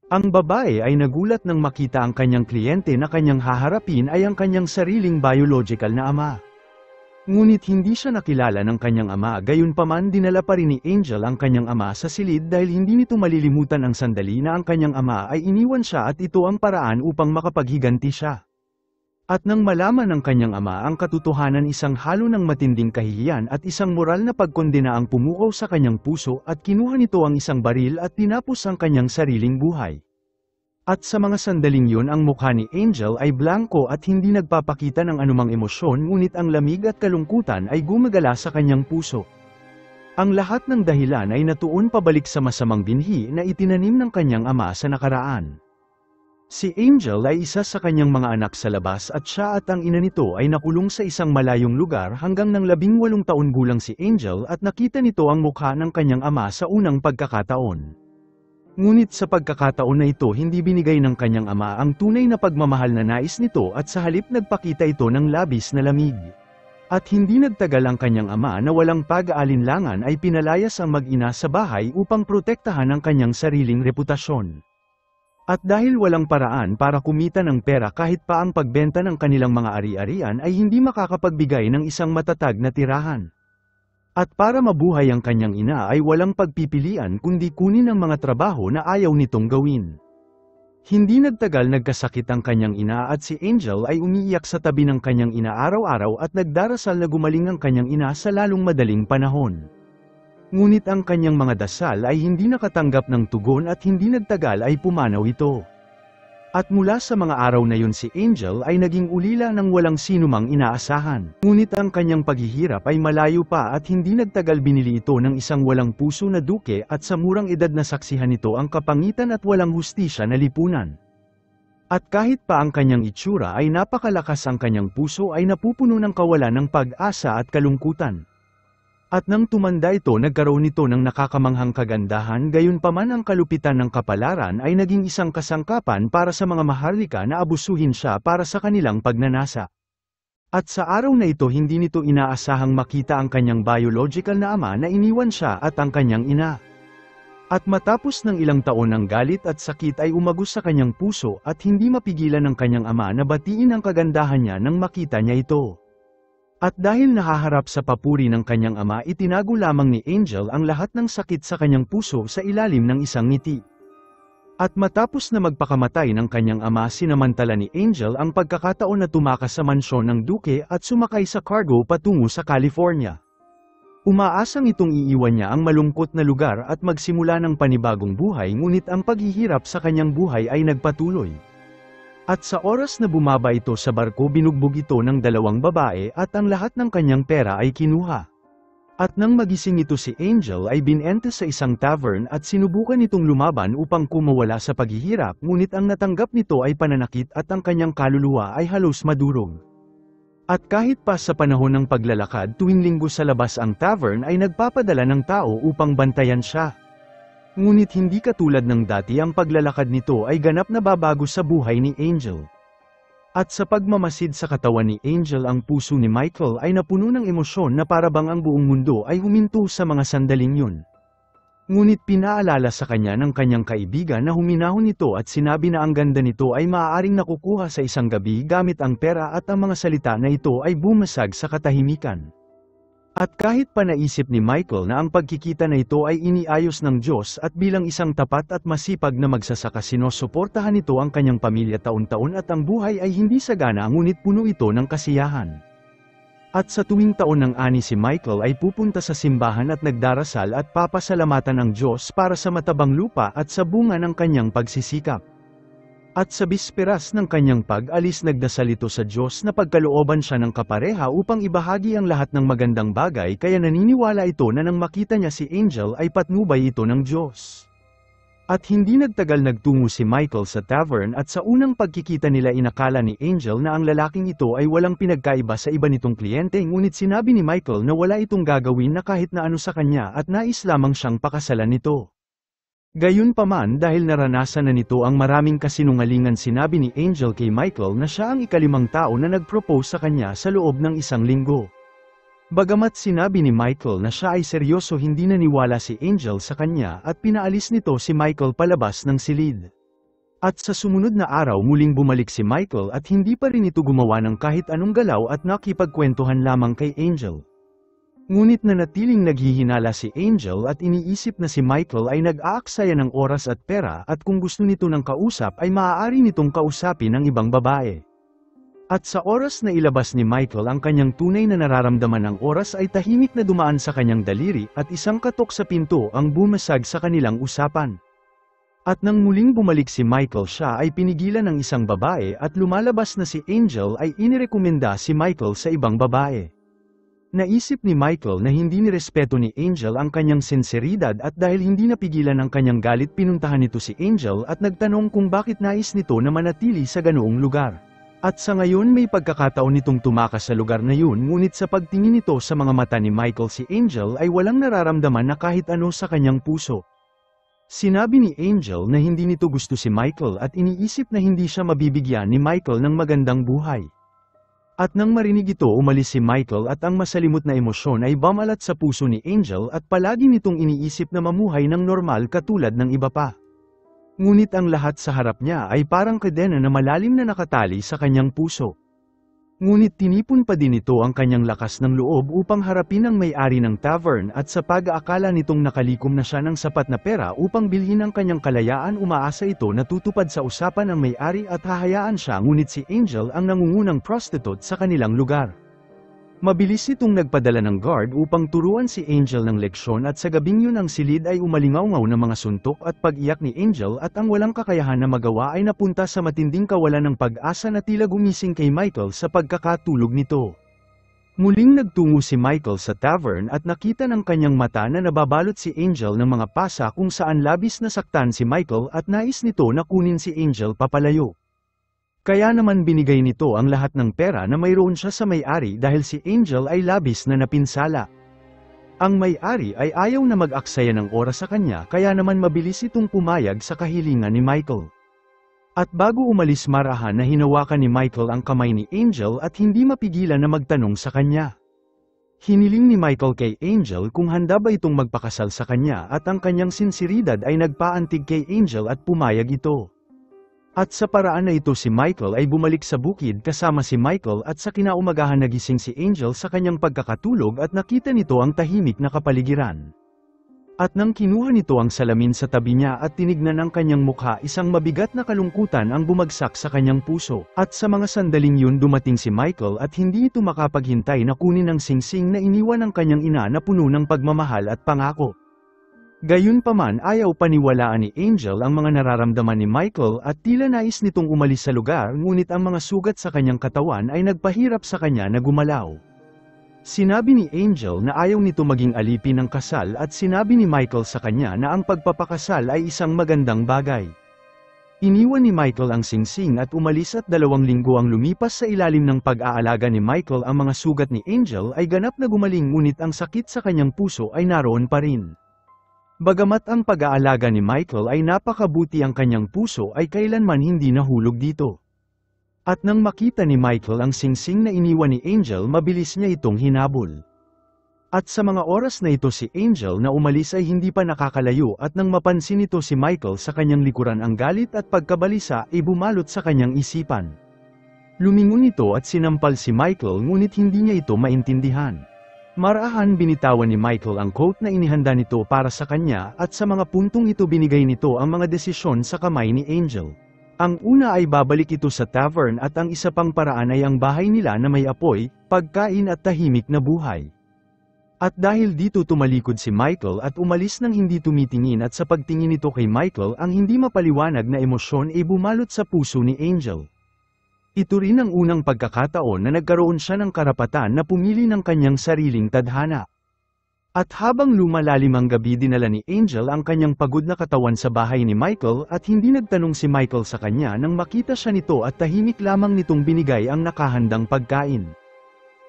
Ang babae ay nagulat nang makita ang kanyang kliyente na kanyang haharapin ay ang kanyang sariling biological na ama. Ngunit hindi siya nakilala ng kanyang ama, gayunpaman dinala pa rin ni Angel ang kanyang ama sa silid dahil hindi nito malilimutan ang sandali na ang kanyang ama ay iniwan siya at ito ang paraan upang makapaghiganti siya. At nang malaman ng kanyang ama ang katotohanan, isang halo ng matinding kahihiyan at isang moral na pagkondena ang pumukaw sa kanyang puso at kinuha nito ang isang baril at tinapos ang kanyang sariling buhay. At sa mga sandaling yun ang mukha ni Angel ay blanko at hindi nagpapakita ng anumang emosyon, ngunit ang lamig at kalungkutan ay gumagala sa kanyang puso. Ang lahat ng dahilan ay natuon pabalik sa masamang binhi na itinanim ng kanyang ama sa nakaraan. Si Angel ay isa sa kanyang mga anak sa labas at siya at ang ina nito ay nakulong sa isang malayong lugar hanggang nang 18 taon gulang si Angel at nakita nito ang mukha ng kanyang ama sa unang pagkakataon. Ngunit sa pagkakataon na ito hindi binigay ng kanyang ama ang tunay na pagmamahal na nais nito at sa halip nagpakita ito ng labis na lamig. At hindi nagtagal ang kanyang ama na walang pag-aalinlangan ay pinalayas ang mag-ina sa bahay upang protektahan ang kanyang sariling reputasyon. At dahil walang paraan para kumita ng pera kahit pa ang pagbenta ng kanilang mga ari-arian ay hindi makakapagbigay ng isang matatag na tirahan. At para mabuhay ang kanyang ina ay walang pagpipilian kundi kunin ang mga trabaho na ayaw nitong gawin. Hindi nagtagal nagkasakit ang kanyang ina at si Angel ay umiiyak sa tabi ng kanyang ina araw-araw at nagdarasal na gumaling ang kanyang ina sa lalong madaling panahon. Ngunit ang kanyang mga dasal ay hindi nakatanggap ng tugon at hindi nagtagal ay pumanaw ito. At mula sa mga araw na yun si Angel ay naging ulila ng walang sinumang inaasahan. Ngunit ang kanyang paghihirap ay malayo pa at hindi nagtagal binili ito ng isang walang puso na duke at sa murang edad na saksihan nito ang kapangitan at walang hustisya na lipunan. At kahit pa ang kanyang itsura ay napakalakas, ang kanyang puso ay napupuno ng kawalan ng pag-asa at kalungkutan. At nang tumanda ito nagkaroon nito ng nakakamanghang kagandahan, gayunpaman ang kalupitan ng kapalaran ay naging isang kasangkapan para sa mga maharlika na abusuhin siya para sa kanilang pagnanasa. At sa araw na ito hindi nito inaasahang makita ang kanyang biological na ama na iniwan siya at ang kanyang ina. At matapos ng ilang taon ng galit at sakit ay umagos sa kanyang puso at hindi mapigilan ng kanyang ama na batiin ang kagandahan niya nang makita niya ito. At dahil nahaharap sa papuri ng kanyang ama, itinago lamang ni Angel ang lahat ng sakit sa kanyang puso sa ilalim ng isang ngiti. At matapos na magpakamatay ng kanyang ama, sinamantala ni Angel ang pagkakataon na tumakas sa mansyon ng duke at sumakay sa cargo patungo sa California. Umaasang itong iiwan niya ang malungkot na lugar at magsimula ng panibagong buhay, ngunit ang paghihirap sa kanyang buhay ay nagpatuloy. At sa oras na bumaba ito sa barko, binugbog ito ng 2 babae at ang lahat ng kanyang pera ay kinuha. At nang magising ito si Angel ay binente sa isang tavern at sinubukan itong lumaban upang kumawala sa paghihirap, ngunit ang natanggap nito ay pananakit at ang kanyang kaluluwa ay halos madurog. At kahit pa sa panahon ng paglalakad tuwing linggo sa labas ang tavern ay nagpapadala ng tao upang bantayan siya. Ngunit hindi katulad ng dati, ang paglalakad nito ay ganap na babago sa buhay ni Angel. At sa pagmamasid sa katawan ni Angel, ang puso ni Michael ay napuno ng emosyon na parabang ang buong mundo ay huminto sa mga sandaling yun. Ngunit pinaalala sa kanya ng kanyang kaibigan na huminahon nito at sinabi na ang ganda nito ay maaaring nakukuha sa isang gabi gamit ang pera, at ang mga salita na ito ay bumasag sa katahimikan. At kahit pa naisip ni Michael na ang pagkikita na ito ay iniayos ng Diyos at bilang isang tapat at masipag na magsasaka sinusuportahan nito ang kanyang pamilya taon-taon at ang buhay ay hindi sagana, ngunit puno ito ng kasiyahan. At sa tuwing taon ng ani si Michael ay pupunta sa simbahan at nagdarasal at papasalamatan ang Diyos para sa matabang lupa at sa bunga ng kanyang pagsisikap. At sa bisperas ng kanyang pag-alis nagdasal ito sa Diyos na pagkalooban siya ng kapareha upang ibahagi ang lahat ng magandang bagay, kaya naniniwala ito na nang makita niya si Angel ay patnubay ito ng Diyos. At hindi nagtagal nagtungo si Michael sa tavern at sa unang pagkikita nila inakala ni Angel na ang lalaking ito ay walang pinagkaiba sa iba nitong kliyente, ngunit sinabi ni Michael na wala itong gagawin na kahit na ano sa kanya at nais lamang siyang pakasalan nito. Gayunpaman, dahil naranasan na nito ang maraming kasinungalingan, sinabi ni Angel kay Michael na siya ang ika-5 tao na nag-propose sa kanya sa loob ng 1 linggo. Bagamat sinabi ni Michael na siya ay seryoso, hindi naniwala si Angel sa kanya at pinaalis nito si Michael palabas ng silid. At sa sumunod na araw muling bumalik si Michael at hindi pa rin ito gumawa ng kahit anong galaw at nakipagkwentuhan lamang kay Angel. Ngunit nanatiling naghihinala si Angel at iniisip na si Michael ay nag-aaksaya ng oras at pera at kung gusto nito ng kausap ay maaari nitong kausapin ang ibang babae. At sa oras na ilabas ni Michael ang kanyang tunay na nararamdaman ng oras ay tahimik na dumaan sa kanyang daliri at isang katok sa pinto ang bumasag sa kanilang usapan. At nang muling bumalik si Michael siya ay pinigilan ng isang babae at lumalabas na si Angel ay inirekomenda si Michael sa ibang babae. Naisip ni Michael na hindi nirespeto ni Angel ang kanyang sinseridad at dahil hindi napigilan ang kanyang galit pinuntahan nito si Angel at nagtanong kung bakit nais nito na manatili sa ganoong lugar. At sa ngayon may pagkakataon nitong tumakas sa lugar na yun ngunit sa pagtingin nito sa mga mata ni Michael si Angel ay walang nararamdaman na kahit ano sa kanyang puso. Sinabi ni Angel na hindi nito gusto si Michael at iniisip na hindi siya mabibigyan ni Michael ng magandang buhay. At nang marinig ito umalis si Michael at ang masalimot na emosyon ay bumalat sa puso ni Angel at palagi nitong iniisip na mamuhay ng normal katulad ng iba pa. Ngunit ang lahat sa harap niya ay parang kadena na malalim na nakatali sa kanyang puso. Ngunit tinipon pa din ito ang kanyang lakas ng loob upang harapin ang may-ari ng tavern at sa pag-aakala nitong nakalikom na siya ng sapat na pera upang bilhin ang kanyang kalayaan umaasa ito na tutupad sa usapan ng may-ari at hahayaan siya ngunit si Angel ang nangungunang prostitute sa kanilang lugar. Mabilis itong nagpadala ng guard upang turuan si Angel ng leksyon at sa gabing yun ang silid ay umalingaw-ngaw ng mga suntok at pag-iyak ni Angel at ang walang kakayahan na magawa ay napunta sa matinding kawalan ng pag-asa na tila gumising kay Michael sa pagkakatulog nito. Muling nagtungo si Michael sa tavern at nakita ng kanyang mata na nababalot si Angel ng mga pasa kung saan labis na saktan si Michael at nais nito na kunin si Angel papalayo. Kaya naman binigay nito ang lahat ng pera na mayroon siya sa may-ari dahil si Angel ay labis na napinsala. Ang may-ari ay ayaw na mag-aksaya ng oras sa kanya kaya naman mabilis itong pumayag sa kahilingan ni Michael. At bago umalis marahan na hinawakan ni Michael ang kamay ni Angel at hindi mapigilan na magtanong sa kanya. Hiniling ni Michael kay Angel kung handa ba itong magpakasal sa kanya at ang kanyang sinseridad ay nagpaantig kay Angel at pumayag ito. At sa paraan na ito si Michael ay bumalik sa bukid kasama si Michael at sa kinaumagahan nagising si Angel sa kanyang pagkakatulog at nakita nito ang tahimik na kapaligiran. At nang kinuha nito ang salamin sa tabi niya at tinignan ang kanyang mukha isang mabigat na kalungkutan ang bumagsak sa kanyang puso. At sa mga sandaling yun dumating si Michael at hindi ito makapaghintay na kunin ang singsing na iniwan ng kanyang ina na puno ng pagmamahal at pangako. Gayunpaman ayaw paniwalaan ni Angel ang mga nararamdaman ni Michael at tila nais nitong umalis sa lugar ngunit ang mga sugat sa kanyang katawan ay nagpahirap sa kanya na gumalaw. Sinabi ni Angel na ayaw nito maging alipin ng kasal at sinabi ni Michael sa kanya na ang pagpapakasal ay isang magandang bagay. Iniwan ni Michael ang singsing at umalis at 2 linggo ang lumipas sa ilalim ng pag-aalaga ni Michael ang mga sugat ni Angel ay ganap na gumaling ngunit ang sakit sa kanyang puso ay naroon pa rin. Bagamat ang pag-aalaga ni Michael ay napakabuti ang kanyang puso ay kailanman hindi nahulog dito. At nang makita ni Michael ang singsing na iniwan ni Angel mabilis niya itong hinabol. At sa mga oras na ito si Angel na umalis ay hindi pa nakakalayo at nang mapansin ito si Michael sa kanyang likuran ang galit at pagkabalisa ay bumalot sa kanyang isipan. Lumingon ito at sinampal si Michael ngunit hindi niya ito maintindihan. Marahan binitawan ni Michael ang coat na inihanda nito para sa kanya at sa mga puntong ito binigay nito ang mga desisyon sa kamay ni Angel. Ang una ay babalik ito sa tavern at ang isa pang paraan ay ang bahay nila na may apoy, pagkain at tahimik na buhay. At dahil dito tumalikod si Michael at umalis nang hindi tumitingin at sa pagtingin nito kay Michael ang hindi mapaliwanag na emosyon ay bumalot sa puso ni Angel. Ito rin ang unang pagkakataon na nagkaroon siya ng karapatan na pumili ng kanyang sariling tadhana. At habang lumalalim ang gabi dinala ni Angel ang kanyang pagod na katawan sa bahay ni Michael at hindi nagtanong si Michael sa kanya nang makita siya nito at tahimik lamang nitong binigay ang nakahandang pagkain.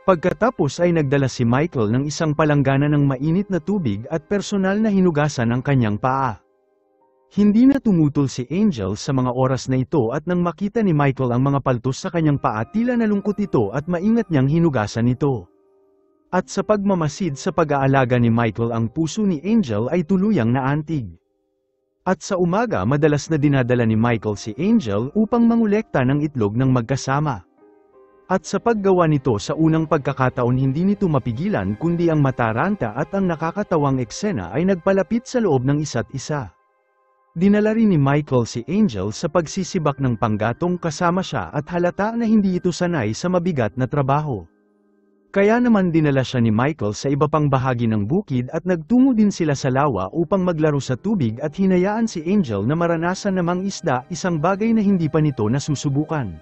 Pagkatapos ay nagdala si Michael ng isang palanggana ng mainit na tubig at personal na hinugasan ang kanyang paa. Hindi na tumutol si Angel sa mga oras na ito at nang makita ni Michael ang mga paltos sa kanyang paa tila nalungkot ito at maingat niyang hinugasan ito. At sa pagmamasid sa pag-aalaga ni Michael ang puso ni Angel ay tuluyang naantig. At sa umaga madalas na dinadala ni Michael si Angel upang mangolekta ng itlog ng magkasama. At sa paggawa nito sa unang pagkakataon hindi nito mapigilan kundi ang mataranta at ang nakakatawang eksena ay nagpalapit sa loob ng isa't isa. Dinala rin ni Michael si Angel sa pagsisibak ng panggatong kasama siya at halata na hindi ito sanay sa mabigat na trabaho. Kaya naman dinala siya ni Michael sa iba pang bahagi ng bukid at nagtungo din sila sa lawa upang maglaro sa tubig at hinayaan si Angel na maranasan namang isda, isang bagay na hindi pa nito nasusubukan.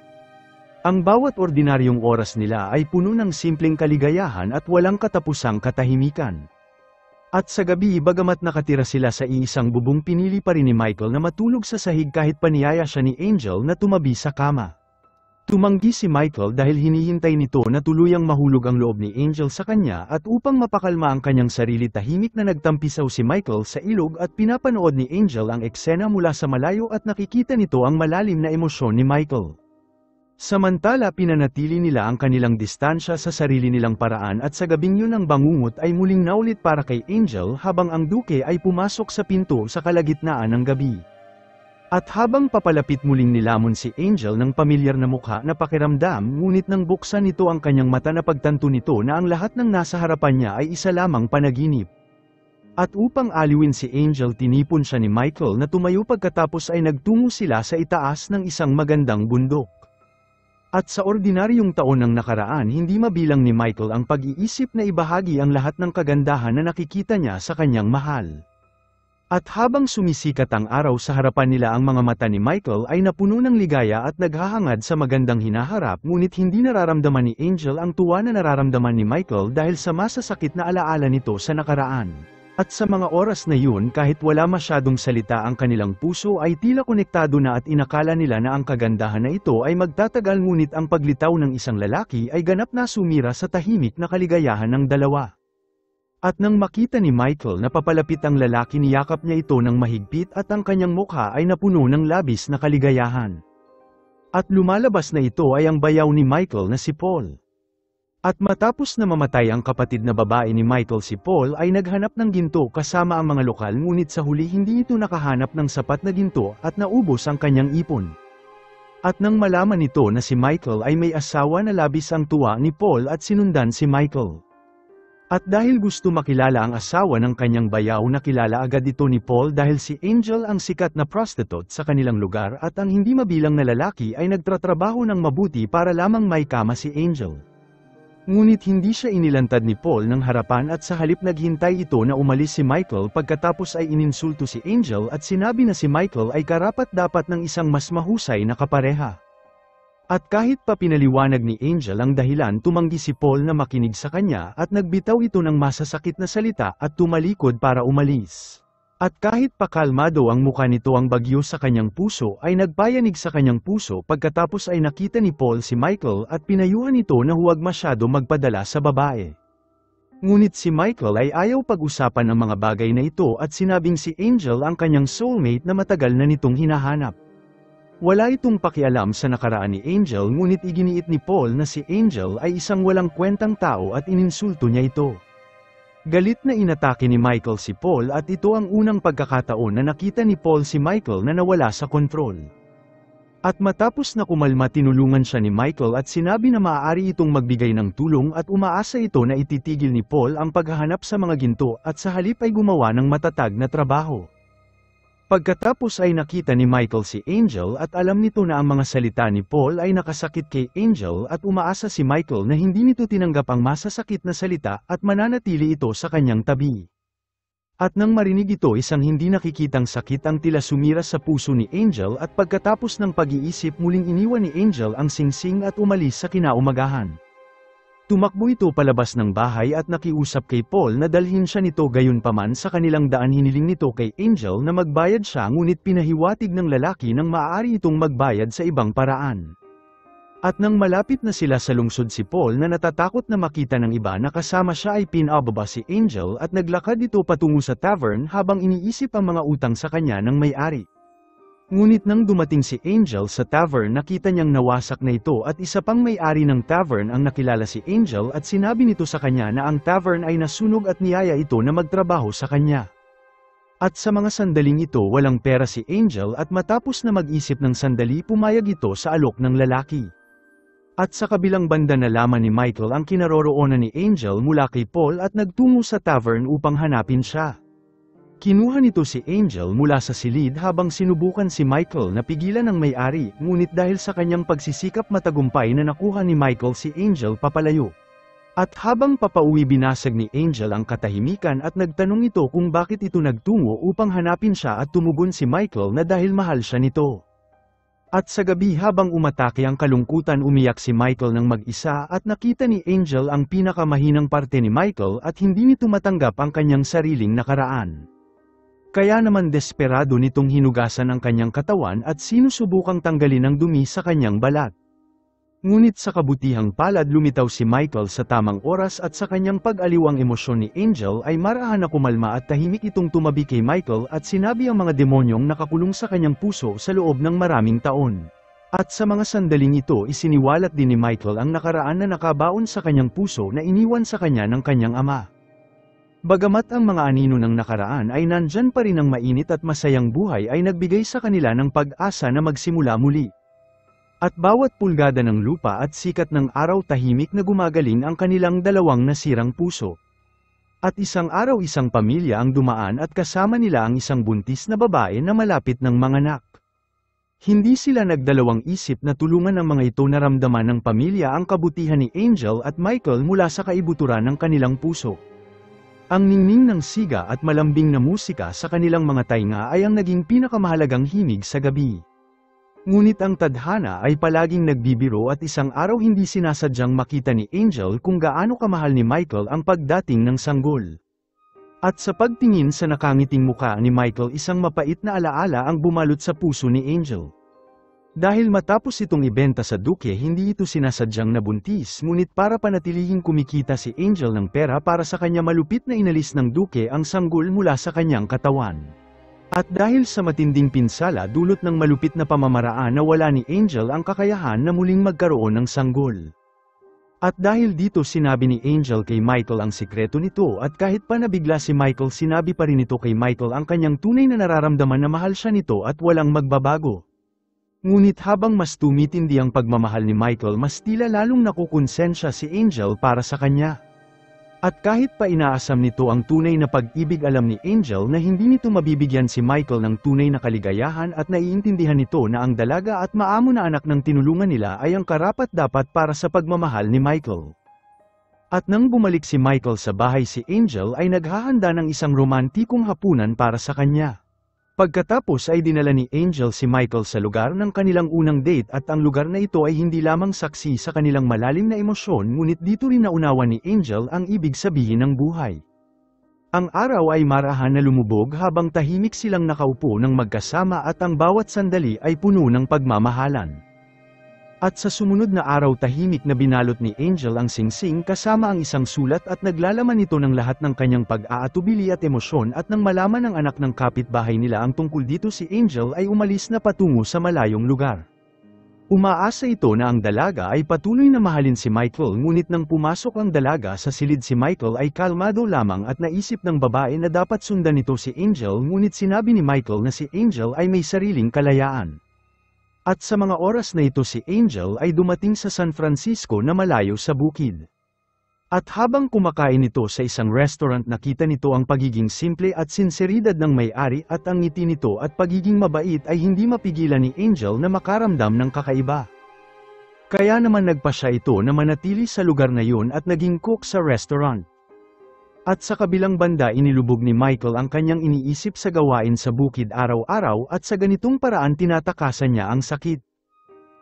Ang bawat ordinaryong oras nila ay puno ng simpleng kaligayahan at walang katapusang katahimikan. At sa gabi bagamat nakatira sila sa iisang bubong pinili pa rin ni Michael na matulog sa sahig kahit paniyaya siya ni Angel na tumabi sa kama. Tumanggi si Michael dahil hinihintay nito na tuluyang mahulog ang loob ni Angel sa kanya at upang mapakalma ang kanyang sarili tahimik na nagtampisaw si Michael sa ilog at pinapanood ni Angel ang eksena mula sa malayo at nakikita nito ang malalim na emosyon ni Michael. Samantala pinanatili nila ang kanilang distansya sa sarili nilang paraan at sa gabing yun ang bangungot ay muling naulit para kay Angel habang ang duke ay pumasok sa pinto sa kalagitnaan ng gabi. At habang papalapit muling nilamon si Angel ng pamilyar na mukha na pakiramdam ngunit nang buksan nito ang kanyang mata na pagtanto nito na ang lahat ng nasa harapan niya ay isa lamang panaginip. At upang aliwin si Angel tinipon siya ni Michael na tumayo pagkatapos ay nagtungo sila sa itaas ng isang magandang bundok. At sa ordinaryong taon ng nakaraan hindi mabilang ni Michael ang pag-iisip na ibahagi ang lahat ng kagandahan na nakikita niya sa kanyang mahal. At habang sumisikat ang araw sa harapan nila ang mga mata ni Michael ay napuno ng ligaya at naghahangad sa magandang hinaharap ngunit hindi nararamdaman ni Angel ang tuwa na nararamdaman ni Michael dahil sa masasakit na alaala nito sa nakaraan. At sa mga oras na yun kahit wala masyadong salita ang kanilang puso ay tila konektado na at inakala nila na ang kagandahan na ito ay magtatagal ngunit ang paglitaw ng isang lalaki ay ganap na sumira sa tahimik na kaligayahan ng dalawa. At nang makita ni Michael na papalapit ang lalaki niyakap niya ito ng mahigpit at ang kanyang mukha ay napuno ng labis na kaligayahan. At lumalabas na ito ay ang bayaw ni Michael na si Paul. At matapos na mamatay ang kapatid na babae ni Michael si Paul ay naghanap ng ginto kasama ang mga lokal ngunit sa huli hindi ito nakahanap ng sapat na ginto at naubos ang kanyang ipon. At nang malaman nito na si Michael ay may asawa na labis ang tuwa ni Paul at sinundan si Michael. At dahil gusto makilala ang asawa ng kanyang bayaw nakilala agad ito ni Paul dahil si Angel ang sikat na prostitute sa kanilang lugar at ang hindi mabilang na lalaki ay nagtratrabaho ng mabuti para lamang may kama si Angel. Ngunit hindi siya inilantad ni Paul ng harapan at sa halip naghintay ito na umalis si Michael pagkatapos ay ininsulto si Angel at sinabi na si Michael ay karapat-dapat ng isang mas mahusay na kapareha. At kahit pa pinaliwanag ni Angel ang dahilan tumanggi si Paul na makinig sa kanya at nagbitaw ito ng masasakit na salita at tumalikod para umalis. At kahit pa kalmado ang mukha nito ang bagyo sa kanyang puso ay nagpayanig sa kanyang puso pagkatapos ay nakita ni Paul si Michael at pinayuhan ito na huwag masyado magpadala sa babae. Ngunit si Michael ay ayaw pag-usapan ang mga bagay na ito at sinabing si Angel ang kanyang soulmate na matagal na nitong hinahanap. Wala itong pakialam sa nakaraan ni Angel ngunit iginiit ni Paul na si Angel ay isang walang kwentang tao at ininsulto niya ito. Galit na inatake ni Michael si Paul at ito ang unang pagkakataon na nakita ni Paul si Michael na nawala sa kontrol. At matapos na kumalma tinulungan siya ni Michael at sinabi na maaari itong magbigay ng tulong at umaasa ito na ititigil ni Paul ang paghahanap sa mga ginto at sa halip ay gumawa ng matatag na trabaho. Pagkatapos ay nakita ni Michael si Angel at alam nito na ang mga salita ni Paul ay nakasakit kay Angel at umaasa si Michael na hindi nito tinanggap ang masasakit na salita at mananatili ito sa kanyang tabi. At nang marinig ito isang hindi nakikitang sakit ang tila sumira sa puso ni Angel at pagkatapos ng pag-iisip muling iniwan ni Angel ang singsing at umalis sa kinaumagahan. Tumakbo ito palabas ng bahay at nakiusap kay Paul na dalhin siya nito gayunpaman sa kanilang daan hiniling nito kay Angel na magbayad siya ngunit pinahiwatig ng lalaki nang maaari itong magbayad sa ibang paraan. At nang malapit na sila sa lungsod si Paul na natatakot na makita ng iba na kasama siya ay pinababa si Angel at naglakad ito patungo sa tavern habang iniisip ang mga utang sa kanya ng may-ari. Ngunit nang dumating si Angel sa tavern nakita niyang nawasak na ito at isa pang may-ari ng tavern ang nakilala si Angel at sinabi nito sa kanya na ang tavern ay nasunog at niyaya ito na magtrabaho sa kanya. At sa mga sandaling ito walang pera si Angel at matapos na mag-isip ng sandali pumayag ito sa alok ng lalaki. At sa kabilang banda nalaman ni Michael ang kinaroroonan ni Angel mula kay Paul at nagtungo sa tavern upang hanapin siya. Kinuha nito si Angel mula sa silid habang sinubukan si Michael na pigilan ng may-ari, ngunit dahil sa kanyang pagsisikap matagumpay na nakuha ni Michael si Angel papalayo. At habang papauwi binasag ni Angel ang katahimikan at nagtanong ito kung bakit ito nagtungo upang hanapin siya at tumugon si Michael na dahil mahal siya nito. At sa gabi habang umatake ang kalungkutan umiyak si Michael ng mag-isa at nakita ni Angel ang pinakamahinang parte ni Michael at hindi nito matanggap ang kanyang sariling nakaraan. Kaya naman desperado nitong hinugasan ang kanyang katawan at sinusubukang tanggalin ang dumi sa kanyang balat. Ngunit sa kabutihang palad lumitaw si Michael sa tamang oras at sa kanyang pag-aliw ang emosyon ni Angel ay marahan na kumalma at tahimik itong tumabi kay Michael at sinabi ang mga demonyong nakakulong sa kanyang puso sa loob ng maraming taon. At sa mga sandaling ito isiniwalat din ni Michael ang nakaraan na nakabaon sa kanyang puso na iniwan sa kanya ng kanyang ama. Bagamat ang mga anino ng nakaraan ay nandyan pa rin ang mainit at masayang buhay ay nagbigay sa kanila ng pag-asa na magsimula muli. At bawat pulgada ng lupa at sikat ng araw tahimik na gumagaling ang kanilang dalawang nasirang puso. At isang araw isang pamilya ang dumaan at kasama nila ang isang buntis na babae na malapit ng manganak. Hindi sila nagdalawang isip na tulungan ang mga ito na ramdaman ng pamilya ang kabutihan ni Angel at Michael mula sa kaibuturan ng kanilang puso. Ang ningning ng siga at malambing na musika sa kanilang mga tainga ay ang naging pinakamahalagang himig sa gabi. Ngunit ang tadhana ay palaging nagbibiro at isang araw hindi sinasadyang makita ni Angel kung gaano kamahal ni Michael ang pagdating ng sanggol. At sa pagtingin sa nakangiting muka ni Michael isang mapait na alaala ang bumalot sa puso ni Angel. Dahil matapos itong ibenta sa Duke hindi ito sinasadyang nabuntis ngunit para panatilihing kumikita si Angel ng pera para sa kanya malupit na inalis ng Duke ang sanggol mula sa kanyang katawan. At dahil sa matinding pinsala dulot ng malupit na pamamaraan na wala ni Angel ang kakayahan na muling magkaroon ng sanggol. At dahil dito sinabi ni Angel kay Michael ang sikreto nito at kahit pa nabigla si Michael sinabi pa rin ito kay Michael ang kanyang tunay na nararamdaman na mahal siya nito at walang magbabago. Ngunit habang mas tumitindi ang pagmamahal ni Michael mas tila lalong nakukonsensya si Angel para sa kanya. At kahit pa inaasam nito ang tunay na pag-ibig alam ni Angel na hindi nito mabibigyan si Michael ng tunay na kaligayahan at naiintindihan nito na ang dalaga at maamo na anak ng tinulungan nila ay ang karapat-dapat para sa pagmamahal ni Michael. At nang bumalik si Michael sa bahay si Angel ay naghahanda ng isang romantikong hapunan para sa kanya. Pagkatapos ay dinala ni Angel si Michael sa lugar ng kanilang unang date at ang lugar na ito ay hindi lamang saksi sa kanilang malalim na emosyon ngunit dito rin naunawa ni Angel ang ibig sabihin ng buhay. Ang araw ay marahan na lumubog habang tahimik silang nakaupo ng magkasama at ang bawat sandali ay puno ng pagmamahalan. At sa sumunod na araw tahimik na binalot ni Angel ang singsing kasama ang isang sulat at naglalaman ito ng lahat ng kanyang pag-aatubili at emosyon at nang malaman ng anak ng kapitbahay nila ang tungkol dito si Angel ay umalis na patungo sa malayong lugar. Umaasa ito na ang dalaga ay patuloy na mahalin si Michael ngunit nang pumasok ang dalaga sa silid si Michael ay kalmado lamang at naisip ng babae na dapat sundan nito si Angel ngunit sinabi ni Michael na si Angel ay may sariling kalayaan. At sa mga oras na ito si Angel ay dumating sa San Francisco na malayo sa bukid. At habang kumakain ito sa isang restaurant nakita nito ang pagiging simple at sinseridad ng may-ari at ang ngiti nito at pagiging mabait ay hindi mapigilan ni Angel na makaramdam ng kakaiba. Kaya naman nagpa siya ito na manatili sa lugar na yun at naging cook sa restaurant. At sa kabilang banda inilubog ni Michael ang kanyang iniisip sa gawain sa bukid araw-araw at sa ganitong paraan tinatakasan niya ang sakit.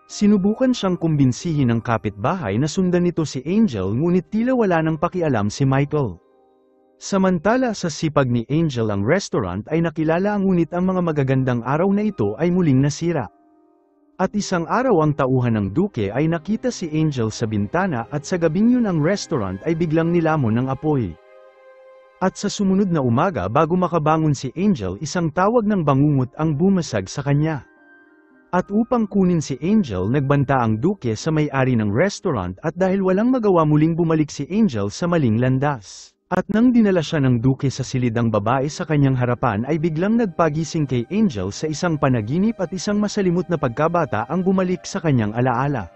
Sinubukan siyang kumbinsihin ng kapitbahay na sundan nito si Angel ngunit tila wala nang pakialam si Michael. Samantala sa sipag ni Angel ang restaurant ay nakilala ngunit ang mga magagandang araw na ito ay muling nasira. At isang araw ang tauhan ng Duke ay nakita si Angel sa bintana at sa gabing yun ang restaurant ay biglang nilamon ng apoy. At sa sumunod na umaga bago makabangon si Angel isang tawag ng bangungot ang bumasag sa kanya. At upang kunin si Angel nagbanta ang Duke sa may-ari ng restaurant at dahil walang magawa muling bumalik si Angel sa maling landas. At nang dinala siya ng duke sa silid ang babae sa kanyang harapan ay biglang nagpagising kay Angel sa isang panaginip at isang masalimot na pagkabata ang bumalik sa kanyang alaala.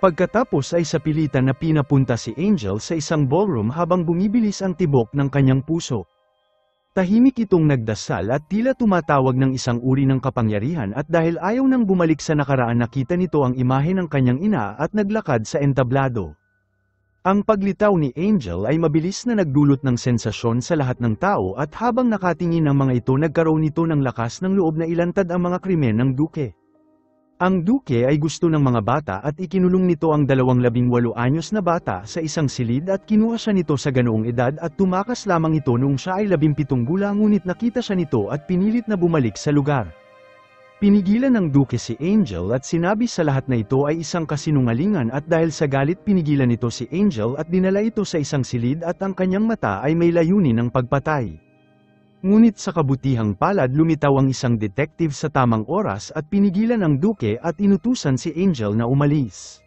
Pagkatapos ay sa pilitan na pinapunta si Angel sa isang ballroom habang bumibilis ang tibok ng kanyang puso. Tahimik itong nagdasal at tila tumatawag ng isang uri ng kapangyarihan at dahil ayaw nang bumalik sa nakaraan nakita nito ang imahe ng kanyang ina at naglakad sa entablado. Ang paglitaw ni Angel ay mabilis na nagdulot ng sensasyon sa lahat ng tao at habang nakatingin ang mga ito nagkaroon nito ng lakas ng loob na ilantad ang mga krimen ng duke. Ang duke ay gusto ng mga bata at ikinulong nito ang 28 anyos na bata sa isang silid at kinuha siya nito sa ganoong edad at tumakas lamang ito noong siya ay 17 gulang ngunit nakita siya nito at pinilit na bumalik sa lugar. Pinigilan ng duke si Angel at sinabi sa lahat na ito ay isang kasinungalingan at dahil sa galit pinigilan nito si Angel at dinala ito sa isang silid at ang kanyang mata ay may layunin ng pagpatay. Ngunit sa kabutihang palad lumitaw ang isang detective sa tamang oras at pinigilan ang duke at inutusan si Angel na umalis.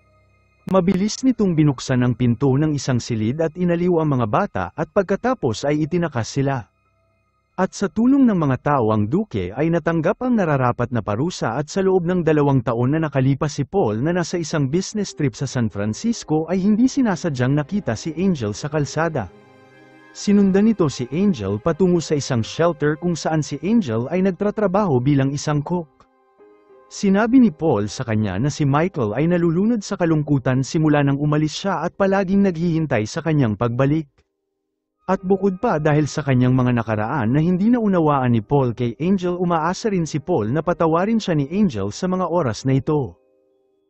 Mabilis nitong binuksan ang pinto ng isang silid at inaliw ang mga bata at pagkatapos ay itinakas sila. At sa tulong ng mga tao ang duke ay natanggap ang nararapat na parusa at sa loob ng 2 taon na nakalipas si Paul na nasa isang business trip sa San Francisco ay hindi sinasadyang nakita si Angel sa kalsada. Sinundan nito si Angel patungo sa isang shelter kung saan si Angel ay nagtatrabaho bilang isang cook. Sinabi ni Paul sa kanya na si Michael ay nalulunod sa kalungkutan simula nang umalis siya at palaging naghihintay sa kanyang pagbalik. At bukod pa dahil sa kanyang mga nakaraan na hindi naunawaan ni Paul kay Angel umaasa rin si Paul na patawarin siya ni Angel sa mga oras na ito.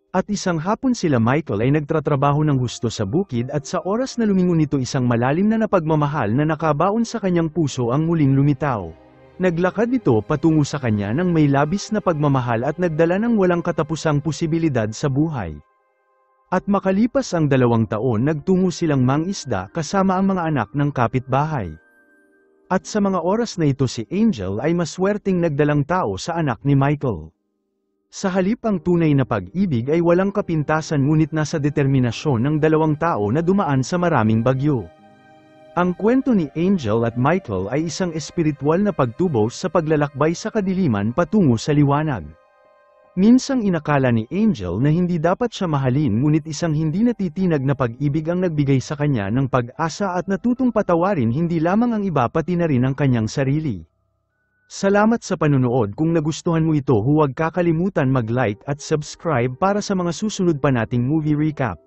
At isang hapon sila Michael ay nagtatrabaho ng husto sa bukid at sa oras na lumingon nito isang malalim na napagmamahal na nakabaon sa kanyang puso ang muling lumitaw. Naglakad ito patungo sa kanya ng may labis na pagmamahal at nagdala ng walang katapusang posibilidad sa buhay. At makalipas ang 2 taon nagtungo silang mangisda kasama ang mga anak ng kapitbahay. At sa mga oras na ito si Angel ay maswerteng nagdalang tao sa anak ni Michael. Sa halip ang tunay na pag-ibig ay walang kapintasan ngunit nasa determinasyon ng 2 tao na dumaan sa maraming bagyo. Ang kwento ni Angel at Michael ay isang espiritual na pagtubos sa paglalakbay sa kadiliman patungo sa liwanag. Minsang inakala ni Angel na hindi dapat siya mahalin ngunit isang hindi natitinag na pag-ibig ang nagbigay sa kanya ng pag-asa at natutong patawarin hindi lamang ang iba pati na rin ang kanyang sarili. Salamat sa panunood. Kung nagustuhan mo ito huwag kakalimutan mag-like at subscribe para sa mga susunod pa nating movie recap.